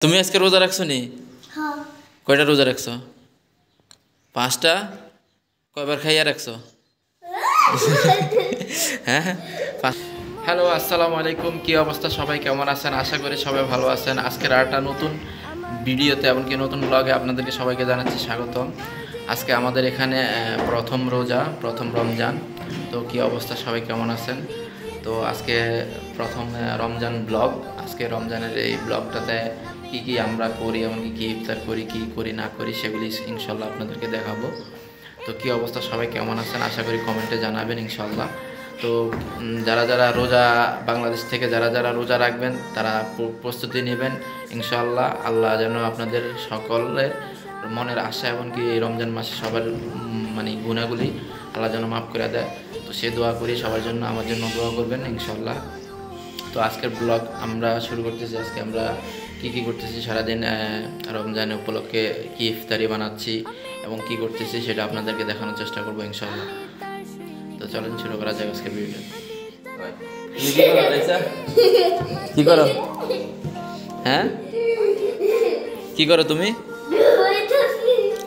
তুমি আজকে রোজা রাখছো নি? হ্যাঁ। কয়টা রোজা রাখছো? 5টা। কয়বার খাইয়া রাখছো? হ্যাঁ। হ্যালো, আসসালামু আলাইকুম। কি অবস্থা সবাই, কেমন আছেন? আশা করি সবাই ভালো আছেন। আজকের একটা নতুন ভিডিওতে এমনকি নতুন ব্লগে আপনাদেরকে সবাইকে জানাচ্ছি স্বাগতম। আজকে আমাদের এখানে প্রথম রোজা, প্রথম রমজান। তো কি অবস্থা সবাই, কেমন আছেন? তো আজকে প্রথম রমজান ব্লগ। আজকে রমজানের এই ব্লগটাতে কি কি আমরা করি, এমনকি কি ইফতার করি, কি করি না করি, সেগুলি ইনশাল্লাহ আপনাদেরকে দেখাবো। তো কি অবস্থা সবাই, কেমন আছেন? আশা করি কমেন্টে জানাবেন ইনশাল্লাহ। তো যারা যারা রোজা, বাংলাদেশ থেকে যারা যারা রোজা রাখবেন তারা প্রস্তুতি নেবেন ইনশাল্লাহ। আল্লাহ যেন আপনাদের সকলের মনের আশা এমনকি এই রমজান মাসে সবার মানে গুণাগুলি আল্লাহ যেন মাফ করে দেয়। তো সে দোয়া করি সবার জন্য, আমার জন্য দোয়া করবেন ইনশাল্লাহ। তো আজকের ব্লগ আমরা শুরু করতেছি। আজকে আমরা কি করতেছি সারাদিন রমজান উপলক্ষে, কি ইফতারি বানাচ্ছি এবং কি করতেছি সেটা আপনাদেরকে দেখানোর চেষ্টা করবো ইনশাল্লাহ। তো চলেন শুরু করা যাক আজকে ভিডিও। কি করো? হ্যাঁ, কি করো তুমি?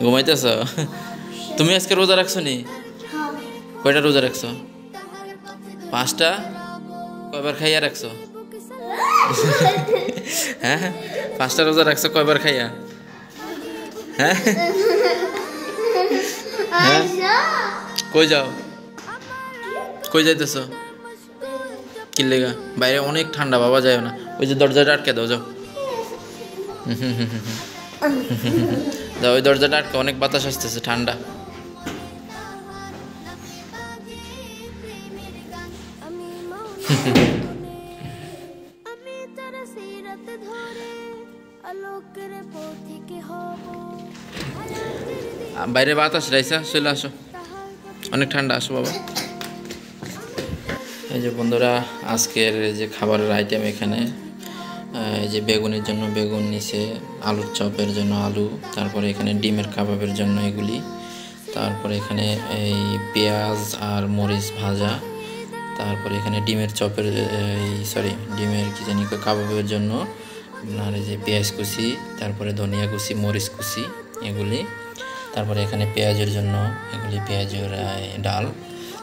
ঘুমাইতেছ? তুমি আজকে রোজা রাখছো নি? কয়টা রোজা রাখছো? 5টা। কয়বার খাইয়া রাখছো? হ্যাঁ, 5টা রোজা রাখছো, কয়বার খাইয়া? হ্যাঁ, কই যাও? কই যাইতেছ? কি লেগা? বাইরে অনেক ঠান্ডা, বাবা যায় না। ওই যে দরজাটা আটকে দাও, যাও। যাও, ওই দরজাটা আটকে, অনেক বাতাস আসতেছে, ঠান্ডা। বাইরে বাতাস রাইসা, চলে আসো, অনেক ঠান্ডা, আসো বাবা। এই যে বন্ধুরা, আজকের যে খাবারের আইটেম এখানে, এই যে বেগুনের জন্য বেগুন নিচে, আলুর চপের জন্য আলু, তারপরে এখানে ডিমের কাবাবের জন্য এগুলি, তারপরে এখানে এই পেঁয়াজ আর মরিচ ভাজা, তারপরে এখানে ডিমের চপের ডিমের কি জানি কাবাবের জন্য আপনার এই যে পেঁয়াজ কুচি, তারপরে ধনিয়া কুচি, মরিচ কুচি এগুলি, তারপরে এখানে পেঁয়াজের জন্য এগুলি পেঁয়াজের ডাল,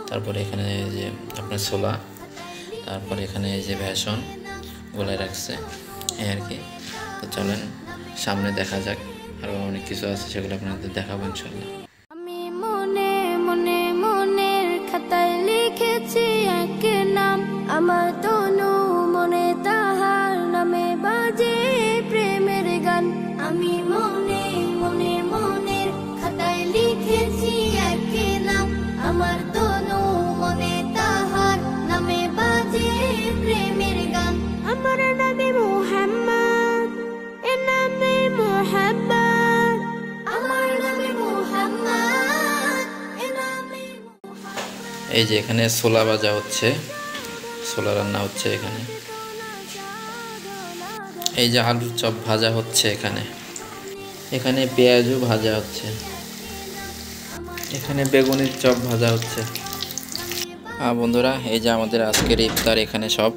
তারপরে এখানে যে আপনার ছোলা, তারপরে এখানে এই যে বেসন গোলায় রাখছে, এই আর কি। তো চলেন সামনে দেখা যাক, আরও অনেক কিছু আছে সেগুলো আপনাদের দেখাবো ইনশাল্লাহ। আমি মনে মনে মনের খাতায় লিখেছি এক নাম, আমার তনু মনে তাহার নামে বাজে প্রেমের গান। আমি মনে মনে মনের খাতায় লিখেছি এক নাম, আমার তনু মনে তাহার নামে বাজে প্রেমের গান। আমার নামে মুহাম্মদ, এ নামে মুহাম্মদ, আমার নামে মুহাম্মদ, এ নামে মুহাম্মদ। এই যে এখানে ছোলা ভাজা হচ্ছে, ছোলা রান্না হচ্ছে এখানে। এই যে আলুর চপ ভাজা হচ্ছে এখানে, এখানে পেঁয়াজও ভাজা হচ্ছে, এখানে বেগুনের চপ ভাজা হচ্ছে। বন্ধুরা, এই যে আমাদের আজকের ইফতার এখানে সব।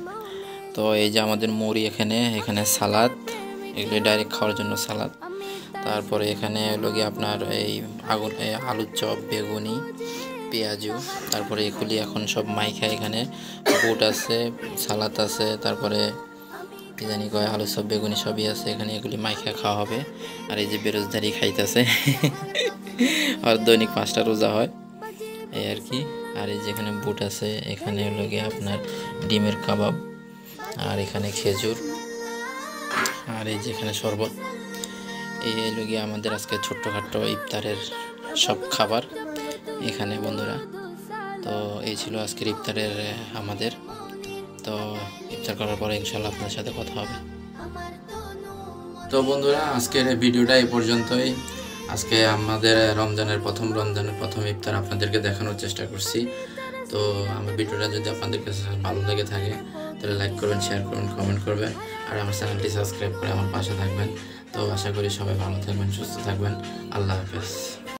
তো এই যে আমাদের মুড়ি, এখানে সালাদ, এগুলি ডাইরেক্ট খাওয়ার জন্য সালাদ। তারপরে এখানে হলো গিয়ে আপনার এই আলুর চপ, বেগুনি, পেঁয়াজু, তারপরে এগুলি এখন সব মাইখা, এখানে বুট আছে, সালাদ আছে, তারপরে কি জানি কয় আলু চপ, বেগুনি সবই আছে এখানে, এগুলি মাইখা খাওয়া হবে। আর এই যে বেরোজদারি খাইতেছে, আর দৈনিক 5টা রোজা হয় এই আর কি। আর এই যেখানে বুট আছে, এখানে হলো গিয়ে আপনার ডিমের কাবাব, আর এখানে খেজুর, আর এই যেখানে শরবত। এই হলো গিয়ে আমাদের আজকে ছোট্টখাট্ট ইফতারের সব খাবার এখানে বন্ধুরা। তো এই ছিল আজকের ইফতারের আমাদের। তো ইফতার করার পরে ইনশাল্লাহ আপনার সাথে কথা হবে। তো বন্ধুরা, আজকের ভিডিওটা এই পর্যন্তই। আজকে আমাদের রমজানের প্রথম ইফতার আপনাদেরকে দেখানোর চেষ্টা করছি। তো আমার ভিডিওটা যদি আপনাদের কাছে ভালো লেগে থাকে তাহলে লাইক করবেন, শেয়ার করবেন, কমেন্ট করবেন, আর আমার চ্যানেলটি সাবস্ক্রাইব করে আমার পাশে থাকবেন। তো আশা করি সবাই ভালো থাকবেন, সুস্থ থাকবেন। আল্লাহ হাফেজ।